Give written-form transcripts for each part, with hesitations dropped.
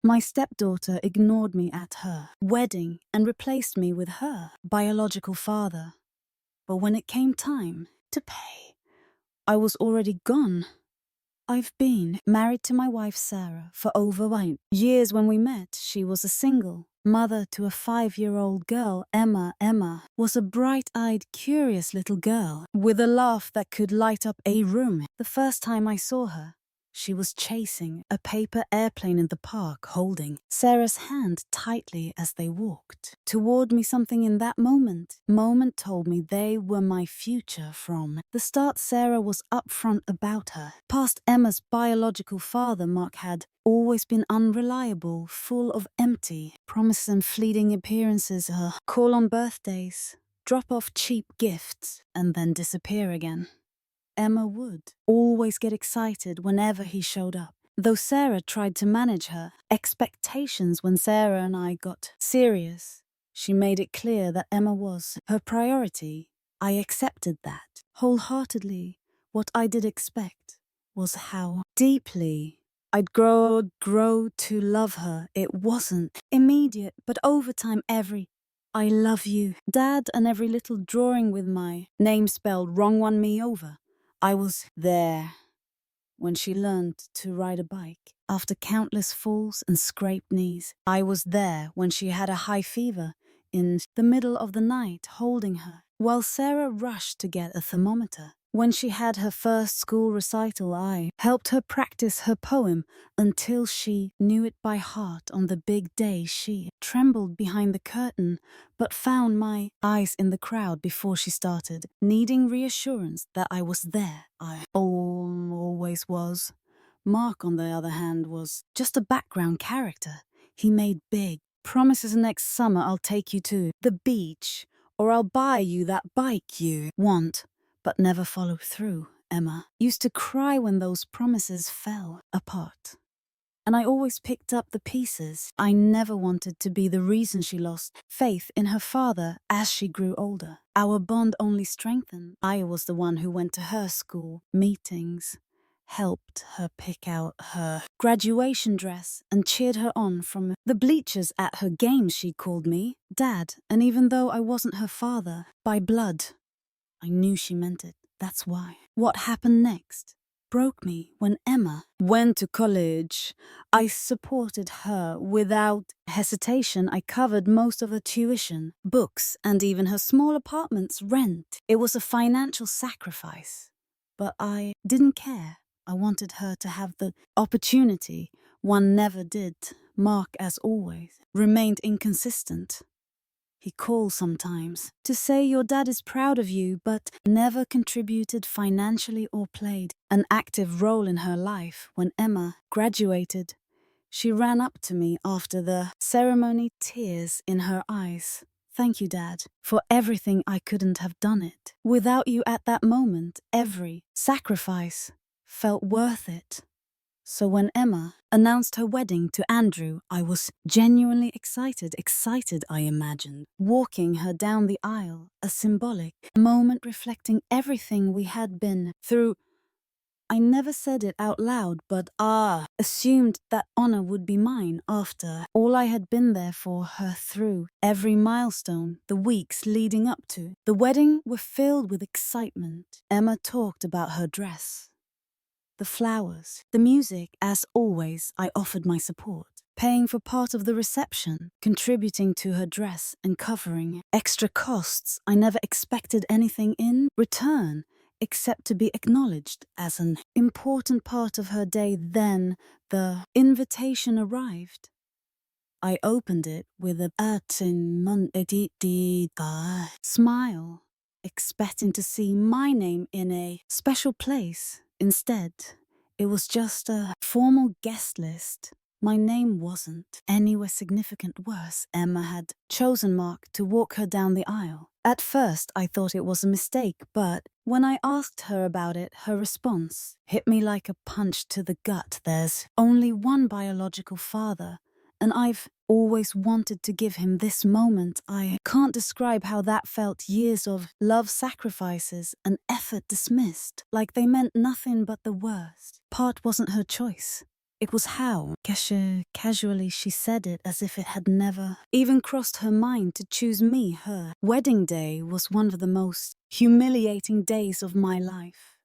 My stepdaughter ignored me at her wedding and replaced me with her biological father. But when it came time to pay, I was already gone. I've been married to my wife Sarah for over 8 years. When we met, she was a single mother to a 5-year-old girl, Emma. Emma was a bright-eyed, curious little girl with a laugh that could light up a room. The first time I saw her, she was chasing a paper airplane in the park, holding Sarah's hand tightly as they walked toward me. Something in that moment told me they were my future. From the start, Sarah was upfront about her past. Emma's biological father, Mark, had always been unreliable, full of empty promises and fleeting appearances. Her call on birthdays, drop off cheap gifts, and then disappear again. Emma would always get excited whenever he showed up, though Sarah tried to manage her expectations. When Sarah and I got serious, she made it clear that Emma was her priority. I accepted that wholeheartedly. What I did expect was how deeply I'd grow to love her. It wasn't immediate, but over time, every "I love you, Dad," and every little drawing with my name spelled wrong won me over. I was there when she learned to ride a bike after countless falls and scraped knees. I was there when she had a high fever in the middle of the night, holding her while Sarah rushed to get a thermometer. When she had her first school recital, I helped her practice her poem until she knew it by heart. On the big day, she trembled behind the curtain, but found my eyes in the crowd before she started, needing reassurance that I was there. I always was. Mark, on the other hand, was just a background character. He made big promises: next summer I'll take you to the beach, or I'll buy you that bike you want, but never follow through. Emma used to cry when those promises fell apart, and I always picked up the pieces. I never wanted to be the reason she lost faith in her father as she grew older. Our bond only strengthened. I was the one who went to her school meetings, helped her pick out her graduation dress, and cheered her on from the bleachers at her games. She called me Dad, and even though I wasn't her father by blood, I knew she meant it. That's why. What happened next broke me. When Emma went to college, I supported her without hesitation. I covered most of her tuition, books, and even her small apartment's rent. It was a financial sacrifice, but I didn't care. I wanted her to have the opportunity. One never did. Mark, as always, remained inconsistent. He calls sometimes to say your dad is proud of you, but never contributed financially or played an active role in her life. When Emma graduated, she ran up to me after the ceremony, tears in her eyes. "Thank you, Dad, for everything. I couldn't have done it without you at that moment. Every sacrifice felt worth it." So when Emma announced her wedding to Andrew, I was genuinely excited. I imagined walking her down the aisle, a symbolic moment reflecting everything we had been through. I never said it out loud, but assumed that honor would be mine after all I had been there for her through every milestone. The weeks leading up to the wedding were filled with excitement. Emma talked about her dress, the flowers, the music. As always, I offered my support, paying for part of the reception, contributing to her dress, and covering extra costs. I never expected anything in return, except to be acknowledged as an important part of her day. Then the invitation arrived. I opened it with a smile, expecting to see my name in a special place. Instead, it was just a formal guest list. My name wasn't anywhere significant. Worse, Emma had chosen Mark to walk her down the aisle. At first, I thought it was a mistake, but when I asked her about it, her response hit me like a punch to the gut. There's only one biological father, and I've always wanted to give him this moment. I can't describe how that felt. Years of love, sacrifices, and effort dismissed, like they meant nothing but the worst. Part wasn't her choice. It was how casually she said it, as if it had never even crossed her mind to choose me. Her wedding day was one of the most humiliating days of my life.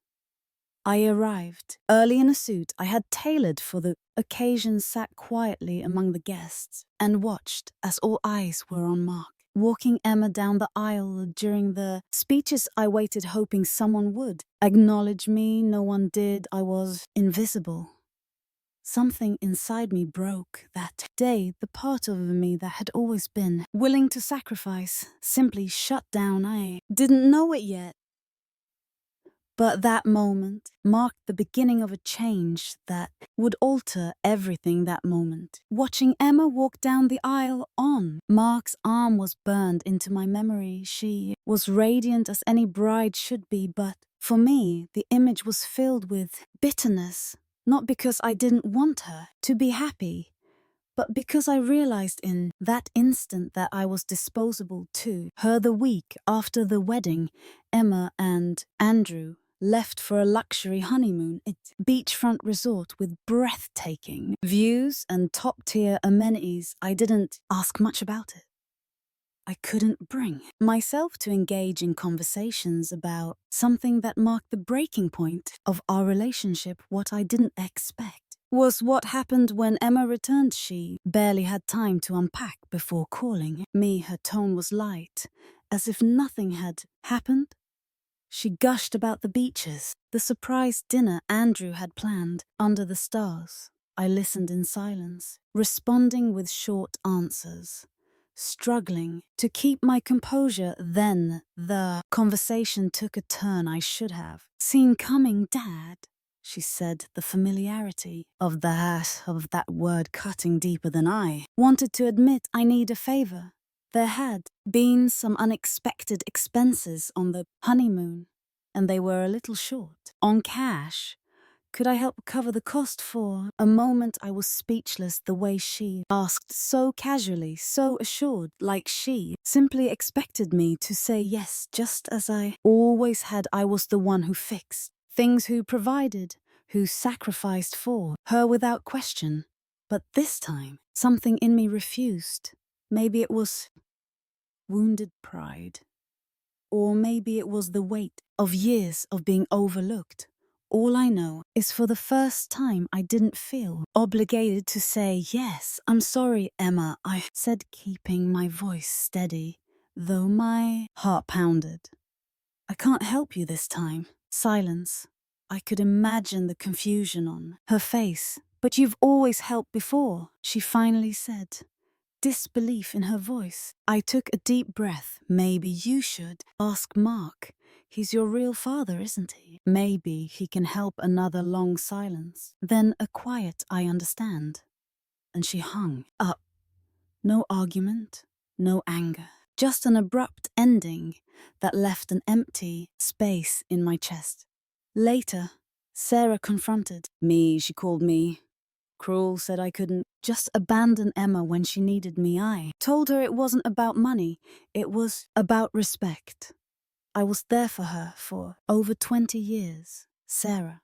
I arrived early in a suit I had tailored for the occasion, sat quietly among the guests, and watched as all eyes were on Mark. Walking Emma down the aisle during the speeches, I waited, hoping someone would acknowledge me. No one did. I was invisible. Something inside me broke that day. The part of me that had always been willing to sacrifice simply shut down. I didn't know it yet, but that moment marked the beginning of a change that would alter everything. That moment, watching Emma walk down the aisle on Mark's arm, was burned into my memory. She was radiant as any bride should be, but for me, the image was filled with bitterness. Not because I didn't want her to be happy, but because I realized in that instant that I was disposable to her. The week after the wedding, Emma and Andrew left for a luxury honeymoon at a beachfront resort with breathtaking views and top-tier amenities. I didn't ask much about it. I couldn't bring myself to engage in conversations about something that marked the breaking point of our relationship. What I didn't expect was what happened when Emma returned. She barely had time to unpack before calling me. Her tone was light, as if nothing had happened. She gushed about the beaches, the surprise dinner Andrew had planned under the stars. I listened in silence, responding with short answers, struggling to keep my composure. Then the conversation took a turn I should have seen coming. "Dad," she said, the familiarity of that word cutting deeper than I wanted to admit. "I need a favor. There had been some unexpected expenses on the honeymoon, and they were a little short on cash. Could I help cover the cost?" For a moment I was speechless. The way she asked, so casually, so assured, like she simply expected me to say yes, just as I always had. I was the one who fixed things, who provided, who sacrificed for her without question. But this time, something in me refused. Maybe it was wounded pride, or maybe it was the weight of years of being overlooked. All I know is, for the first time, I didn't feel obligated to say, "Yes, I'm sorry, Emma," I said, keeping my voice steady, though my heart pounded. "I can't help you this time." Silence. I could imagine the confusion on her face. "But you've always helped before," she finally said, disbelief in her voice. I took a deep breath. "Maybe you should ask Mark. He's your real father, isn't he? Maybe he can help." Another long silence. Then a quiet, "I understand." And she hung up. No argument, no anger. Just an abrupt ending that left an empty space in my chest. Later, Sarah confronted me. She called me cruel, said I couldn't just abandon Emma when she needed me. I told her it wasn't about money, it was about respect. I was there for her for over 20 years, Sarah.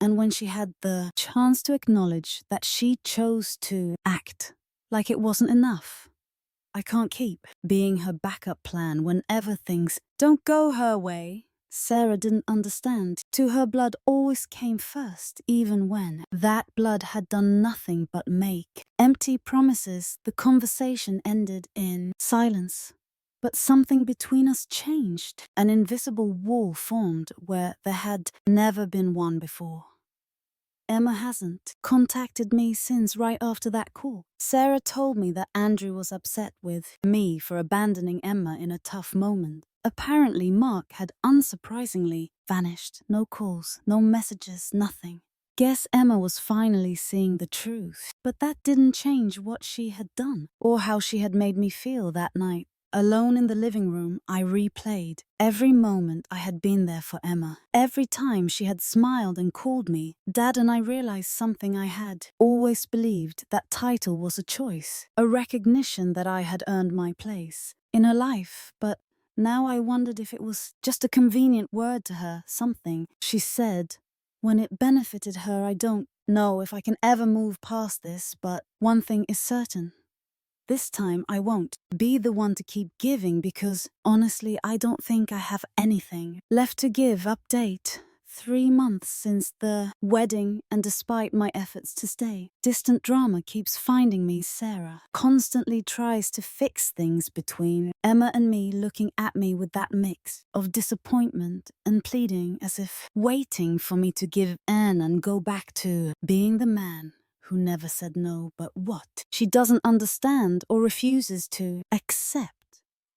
And when she had the chance to acknowledge that she chose to act like it wasn't enough, I can't keep being her backup plan whenever things don't go her way. Sarah didn't understand. To her, blood always came first, even when that blood had done nothing but make empty promises. The conversation ended in silence. But something between us changed. An invisible wall formed where there had never been one before. Emma hasn't contacted me since, right after that call. Sarah told me that Andrew was upset with me for abandoning Emma in a tough moment. Apparently, Mark had unsurprisingly vanished. No calls, no messages, nothing. Guess Emma was finally seeing the truth. But that didn't change what she had done, or how she had made me feel that night. Alone in the living room, I replayed every moment I had been there for Emma. Every time she had smiled and called me Dad, and I realized something I had always believed: that title was a choice, a recognition that I had earned my place in her life. But now I wondered if it was just a convenient word to her, something she said When it benefited her, I don't know if I can ever move past this, but one thing is certain. This time I won't be the one to keep giving because, honestly, I don't think I have anything left to give. Update. 3 months since the wedding, and despite my efforts to stay, distant drama keeps finding me. Sarah constantly tries to fix things between Emma and me, looking at me with that mix of disappointment and pleading, as if waiting for me to give in and go back to being the man who never said no. But what she doesn't understand or refuses to accept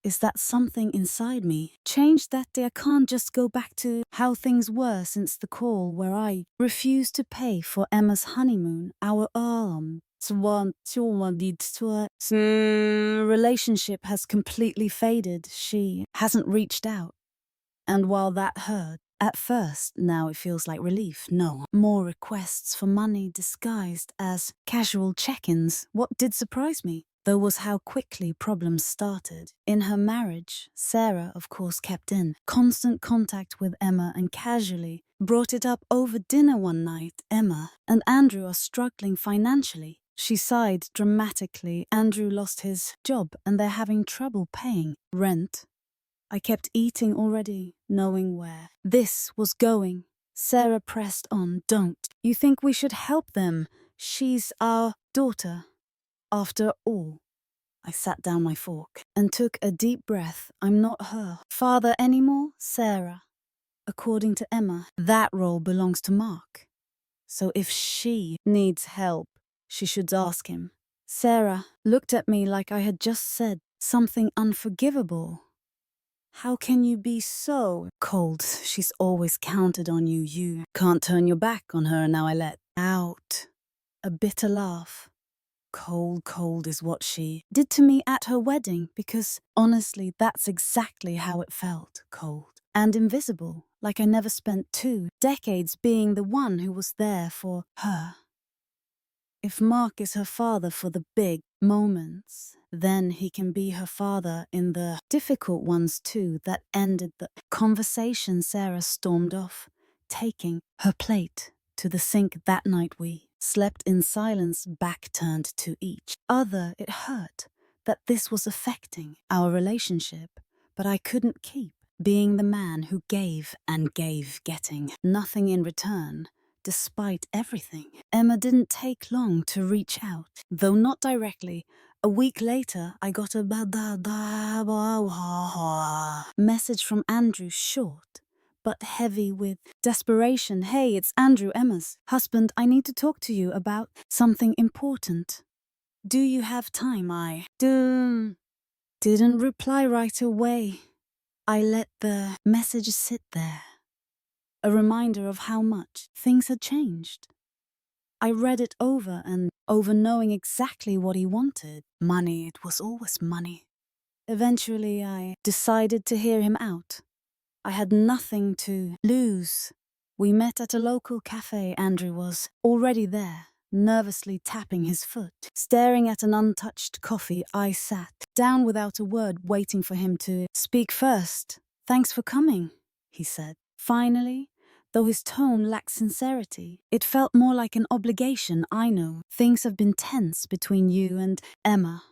is that something inside me changed that day. I can't just go back to how things were since the call where I refused to pay for Emma's honeymoon. Our relationship has completely faded. She hasn't reached out. And while that hurt at first, now it feels like relief. No more requests for money disguised as casual check-ins. What did surprise me, though, was how quickly problems started. In her marriage, Sarah, of course, kept in constant contact with Emma and casually brought it up over dinner one night. Emma and Andrew are struggling financially. She sighed dramatically. Andrew lost his job and they're having trouble paying rent. I kept eating already, knowing where this was going. Sarah pressed on. Don't you think we should help them? She's our daughter. After all, I sat down my fork and took a deep breath. I'm not her father anymore, Sarah. According to Emma, that role belongs to Mark. So if she needs help, she should ask him. Sarah looked at me like I had just said something unforgivable. How can you be so cold? She's always counted on you. You can't turn your back on her. Now I let out a bitter laugh. Cold is what she did to me at her wedding, because honestly, that's exactly how it felt. Cold and invisible, like I never spent 2 decades being the one who was there for her. If Mark is her father for the big moments, then he can be her father in the difficult ones too. That ended the conversation. Sarah stormed off, taking her plate to the sink. That night we slept in silence, back turned to each other. It hurt that this was affecting our relationship, but I couldn't keep being the man who gave and gave, getting nothing in return. Despite everything, Emma didn't take long to reach out, though not directly. A week later, I got a message from Andrew, short but heavy with desperation. Hey, it's Andrew, Emma's husband. I need to talk to you about something important. Do you have time? I didn't reply right away. I let the message sit there, a reminder of how much things had changed. I read it over and over, knowing exactly what he wanted. Money, it was always money. Eventually, I decided to hear him out. I had nothing to lose. We met at a local cafe. Andrew was already there, nervously tapping his foot. Staring at an untouched coffee, I sat down without a word, waiting for him to speak first. Thanks for coming, he said. Finally, though his tone lacked sincerity, it felt more like an obligation. I know things have been tense between you and Emma,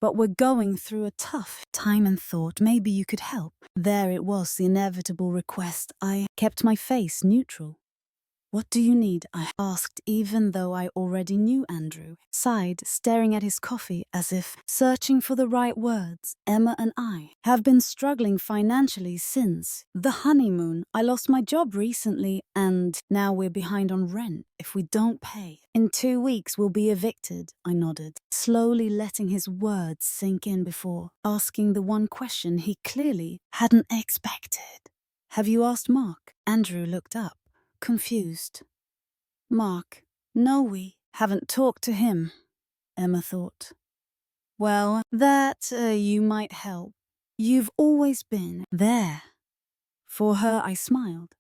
but we're going through a tough time and thought maybe you could help. There it was, the inevitable request. I kept my face neutral. What do you need? I asked, even though I already knew Andrew. Sighed, staring at his coffee as if searching for the right words. Emma and I have been struggling financially since the honeymoon. I lost my job recently and now we're behind on rent. If we don't pay, in 2 weeks we'll be evicted. I nodded, slowly letting his words sink in before asking the one question he clearly hadn't expected. Have you asked Mark? Andrew looked up, confused. Mark? No, we haven't talked to him, Emma thought. Well, that you might help. You've always been there. For her, I smiled.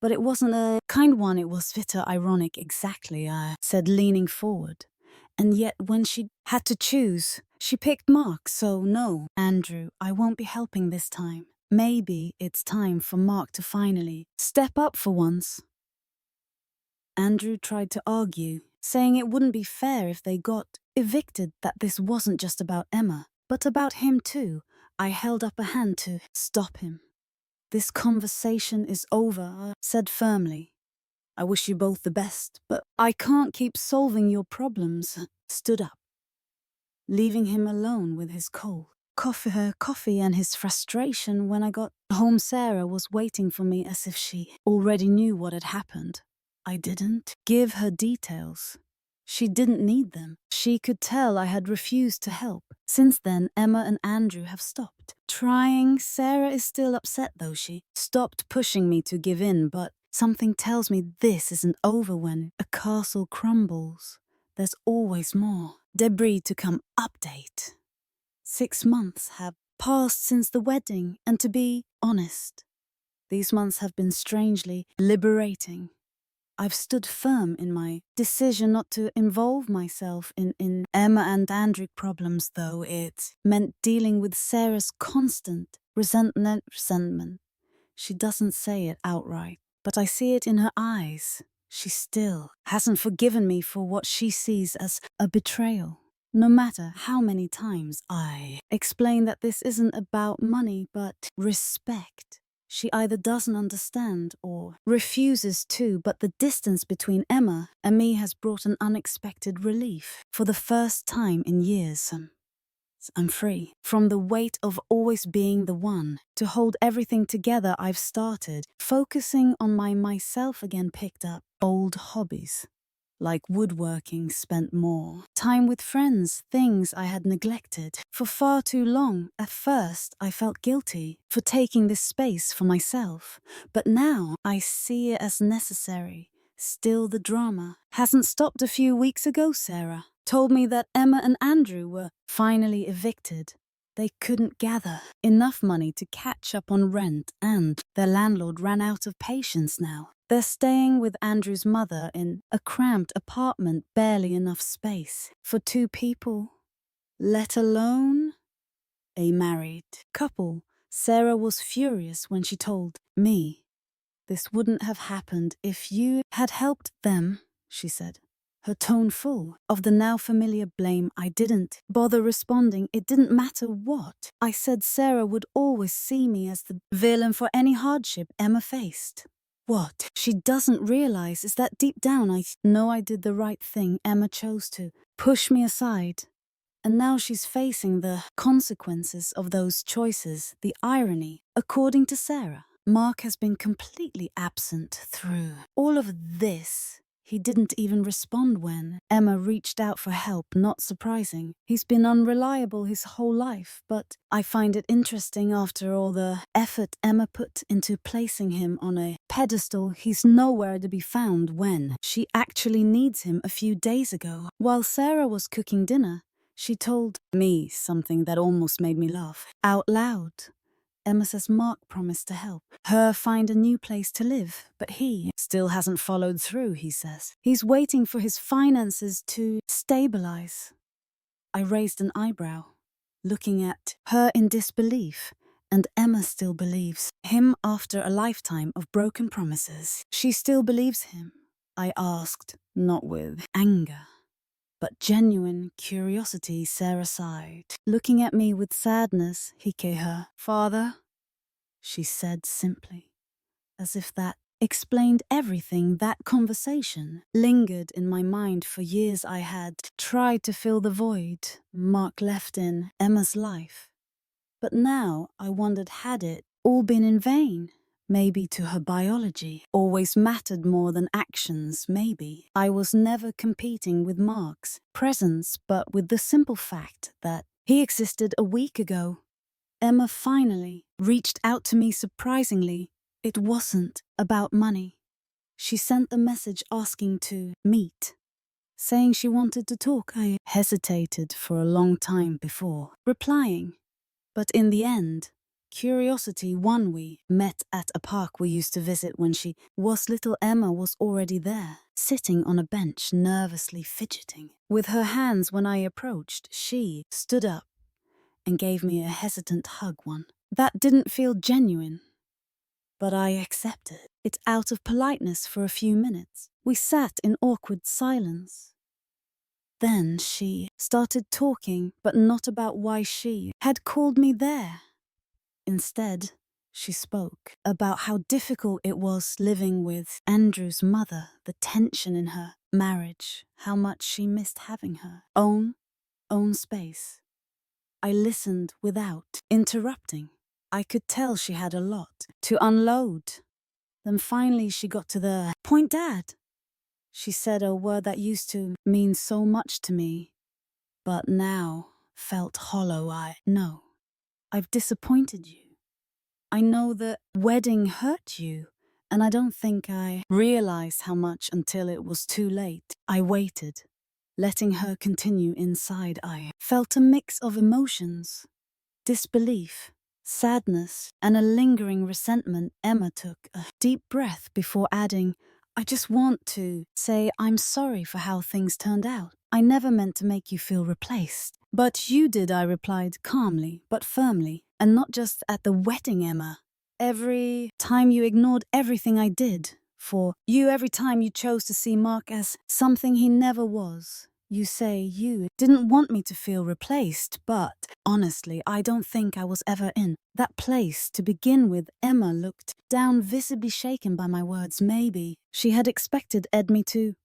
But it wasn't a kind one, it was bitter ironic. Exactly, I said, leaning forward. And yet when she had to choose, she picked Mark. So no, Andrew, I won't be helping this time. Maybe it's time for Mark to finally step up for once. Andrew tried to argue, saying it wouldn't be fair if they got evicted, that this wasn't just about Emma, but about him too. I held up a hand to stop him. "This conversation is over," I said firmly. "I wish you both the best, but I can't keep solving your problems." Stood up, leaving him alone with his coffee and his frustration. When I got home, Sarah was waiting for me as if she already knew what had happened. I didn't give her details. She didn't need them. She could tell I had refused to help. Since then, Emma and Andrew have stopped trying. Sarah is still upset though. She stopped pushing me to give in, but something tells me this isn't over. When a castle crumbles, there's always more debris to come. Update. 6 months have passed since the wedding, and to be honest, these months have been strangely liberating. I've stood firm in my decision not to involve myself in Emma and Andrew problems, though it meant dealing with Sarah's constant resentment. She doesn't say it outright, but I see it in her eyes. She still hasn't forgiven me for what she sees as a betrayal. No matter how many times I explain that this isn't about money but respect, she either doesn't understand or refuses to. But the distance between Emma and me has brought an unexpected relief. For the first time in years, I'm free from the weight of always being the one to hold everything together. I've started focusing on myself again, picked up old hobbies like woodworking, spent more time with friends, things I had neglected for far too long. At first, I felt guilty for taking this space for myself, but now I see it as necessary. Still, the drama hasn't stopped. A few weeks ago, Sarah told me that Emma and Andrew were finally evicted. They couldn't gather enough money to catch up on rent, and their landlord ran out of patience now. They're staying with Andrew's mother in a cramped apartment, barely enough space for 2 people, let alone a married couple. Sarah was furious when she told me this wouldn't have happened if you had helped them, she said, her tone full of the now familiar blame. I didn't bother responding. It didn't matter what I said. Sarah would always see me as the villain for any hardship Emma faced. What she doesn't realize is that deep down I know I did the right thing. Emma chose to push me aside, and now she's facing the consequences of those choices. The irony, according to Sarah, Mark has been completely absent through all of this. He didn't even respond when Emma reached out for help. Not surprising. He's been unreliable his whole life, but I find it interesting after all the effort Emma put into placing him on a pedestal. He's nowhere to be found when she actually needs him. A few days ago, while Sarah was cooking dinner, she told me something that almost made me laugh out loud. Emma says Mark promised to help her find a new place to live, but he still hasn't followed through. He says he's waiting for his finances to stabilize. I raised an eyebrow, looking at her in disbelief, and Emma still believes him after a lifetime of broken promises. She still believes him. I asked, not with anger, but genuine curiosity. Sarah sighed, looking at me with sadness. Her father, she said simply, as if that explained everything. That conversation lingered in my mind for years. I had tried to fill the void Mark left in Emma's life, but now I wondered, had it all been in vain? Maybe to her biology always mattered more than actions. Maybe I was never competing with Mark's presence, but with the simple fact that he existed. A week ago, Emma finally reached out to me. Surprisingly, it wasn't about money. She sent a message asking to meet, saying she wanted to talk. I hesitated for a long time before replying, but in the end, curiosity won. We met at a park we used to visit when she was little. Emma was already there, sitting on a bench, nervously fidgeting with her hands. When I approached, she stood up and gave me a hesitant hug, one that didn't feel genuine, but I accepted. it out of politeness for a few minutes. We sat in awkward silence. Then she started talking, but not about why she had called me there. Instead, she spoke about how difficult it was living with Andrew's mother, the tension in her marriage, how much she missed having her own space. I listened without interrupting. I could tell she had a lot to unload. Then finally she got to the point, Dad. She said a word that used to mean so much to me, but now felt hollow. I know I've disappointed you. I know the wedding hurt you, and I don't think I realized how much until it was too late. I waited, letting her continue inside. I felt a mix of emotions, disbelief, sadness, and a lingering resentment. Emma took a deep breath before adding, I just want to say I'm sorry for how things turned out. I never meant to make you feel replaced. But you did, I replied calmly but firmly. And not just at the wedding, Emma. Every time you ignored everything I did for you, every time you chose to see Mark as something he never was. You say you didn't want me to feel replaced, but honestly, I don't think I was ever in that place to begin with. Emma looked down, visibly shaken by my words. Maybe she had expected Edme to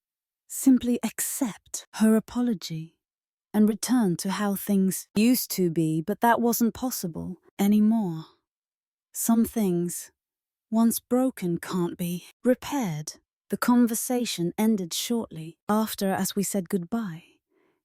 simply accept her apology and return to how things used to be, but that wasn't possible anymore. Some things, once broken, can't be repaired. The conversation ended shortly after, as we said goodbye.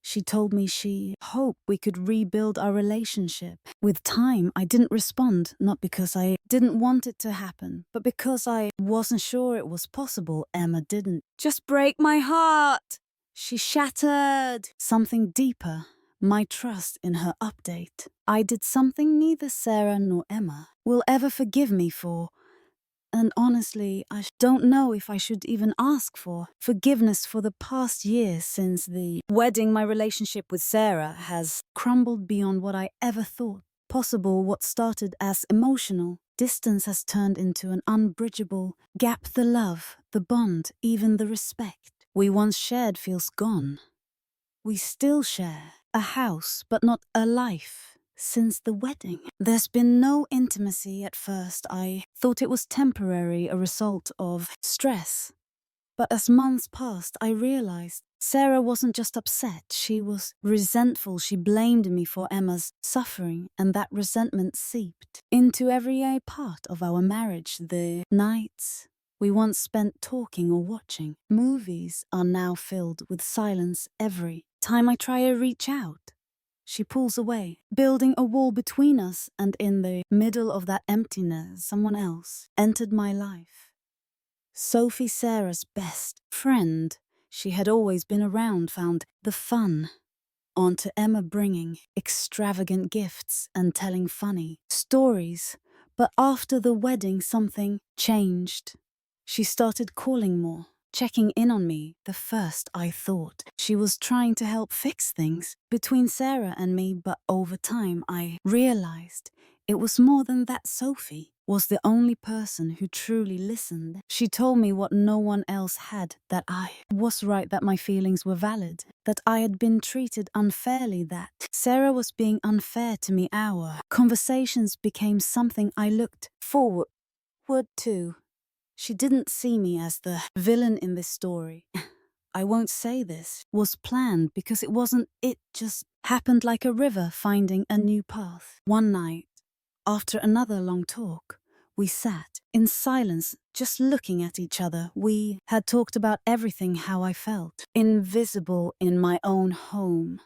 She told me she hoped we could rebuild our relationship. With time, I didn't respond, not because I didn't want it to happen, but because I wasn't sure it was possible. Emma didn't just break my heart. She shattered something deeper, my trust in her update. I did something neither Sarah nor Emma will ever forgive me for. And honestly, I don't know if I should even ask for forgiveness for the past years since the wedding. My relationship with Sarah has crumbled beyond what I ever thought possible. What started as emotional distance has turned into an unbridgeable gap. The love, the bond, even the respect we once shared feels gone. We still share a house, but not a life. Since the wedding, there's been no intimacy. At first, I thought it was temporary, a result of stress. But as months passed, I realized Sarah wasn't just upset, she was resentful. She blamed me for Emma's suffering, and that resentment seeped into every part of our marriage. The nights we once spent talking or watching movies are now filled with silence. Every time I try to reach out, she pulls away, building a wall between us, and in the middle of that emptiness, someone else entered my life. Sophie, Sarah's best friend. She had always been around, found the fun. On to Emma bringing extravagant gifts and telling funny stories. But after the wedding, something changed. She started calling more, checking in on me. The first I thought she was trying to help fix things between Sarah and me, but over time I realized it was more than that. Sophie was the only person who truly listened. She told me what no one else had, that I was right, that my feelings were valid, that I had been treated unfairly, that Sarah was being unfair to me. Our conversations became something I looked forward to. She didn't see me as the villain in this story. I won't say this was planned because it wasn't. It just happened like a river finding a new path. One night, after another long talk, we sat in silence, just looking at each other. We had talked about everything, how I felt invisible in my own home,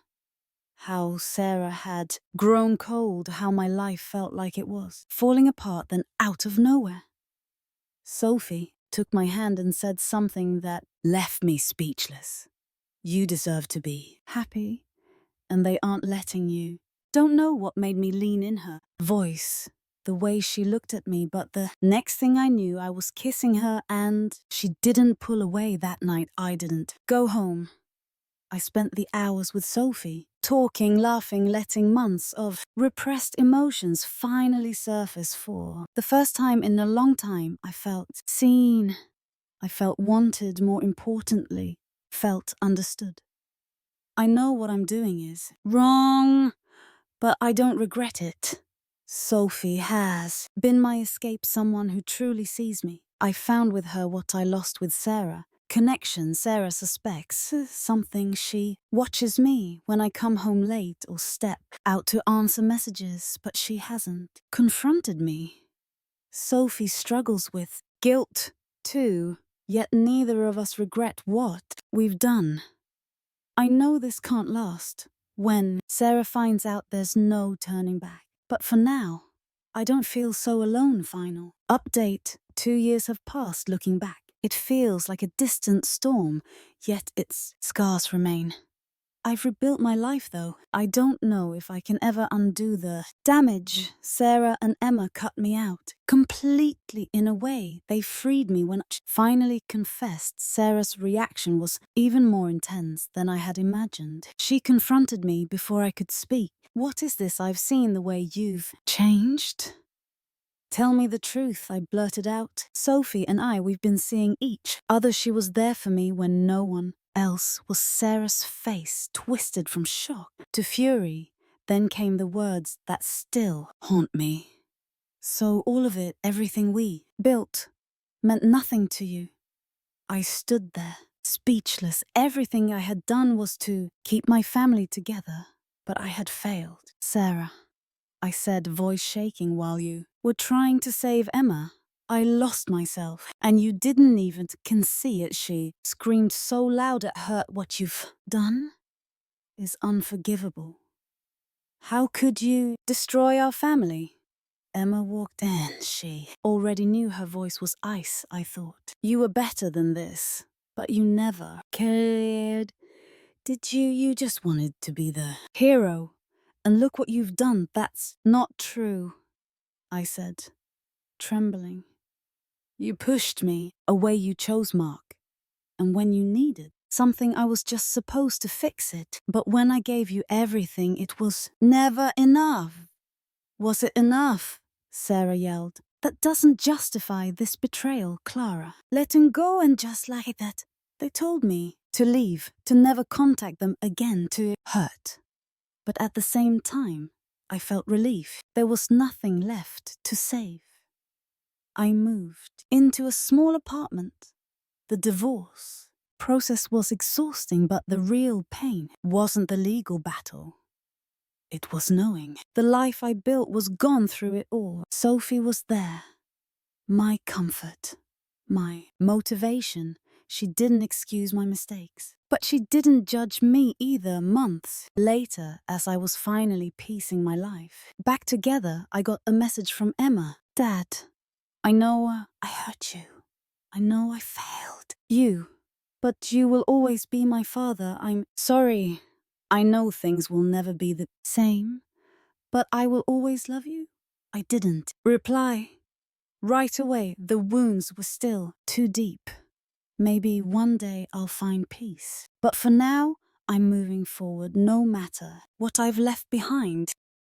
how Sarah had grown cold, how my life felt like it was falling apart, then out of nowhere, Sophie took my hand and said something that left me speechless. You deserve to be happy, and they aren't letting you. Don't know what made me lean in. Her voice, the way she looked at me, but the next thing I knew, I was kissing her, and she didn't pull away that night. I didn't go home. I spent the hours with Sophie, Talking, laughing, letting months of repressed emotions finally surface for the first time in a long time. I felt seen. I felt wanted, more importantly, felt understood. I know what I'm doing is wrong, but I don't regret it. Sophie has been my escape, someone who truly sees me. I found with her what I lost with Sarah. Connection. Sarah suspects something. She watches me when I come home late or step out to answer messages, but she hasn't confronted me. Sophie struggles with guilt, too, yet neither of us regret what we've done. I know this can't last. When Sarah finds out, there's no turning back. But for now, I don't feel so alone. Final update. 2 years have passed. Looking back, it feels like a distant storm, yet its scars remain. I've rebuilt my life, though. I don't know if I can ever undo the damage. Sarah and Emma cut me out completely. In a way, they freed me. When I finally confessed, Sarah's reaction was even more intense than I had imagined. She confronted me before I could speak. What is this I've seen? The way you've changed? Tell me the truth, I blurted out. Sophie and I, we've been seeing each other. She was there for me when no one else was. Sarah's face twisted from shock to fury. Then came the words that still haunt me. So all of it, everything we built, meant nothing to you. I stood there, speechless. Everything I had done was to keep my family together, but I had failed. Sarah, I said, voice shaking, while you were trying to save Emma. I lost myself, and you didn't even can see it. She screamed so loud it hurt. What you've done is unforgivable. How could you destroy our family? Emma walked in. She already knew. Her voice was ice, I thought. You were better than this, but you never cared. Did you? You just wanted to be the hero. And look what you've done. That's not true, I said, trembling. You pushed me away. You chose Mark. And when you needed something, I was just supposed to fix it. But when I gave you everything, it was never enough. Was it enough? Sarah yelled. That doesn't justify this betrayal, Clara. Letting go, and just like that, they told me to leave, to never contact them again, to hurt. But at the same time, I felt relief. There was nothing left to save. I moved into a small apartment. The divorce process was exhausting, but the real pain wasn't the legal battle. It was knowing the life I built was gone through it all. Sophie was there. My comfort, my motivation. She didn't excuse my mistakes, but she didn't judge me either. Months later, as I was finally piecing my life back together, I got a message from Emma. Dad, I know I hurt you. I know I failed you, but you will always be my father. I'm sorry. I know things will never be the same, but I will always love you. I didn't reply. Right away, the wounds were still too deep. Maybe one day I'll find peace. But for now, I'm moving forward no matter what I've left behind.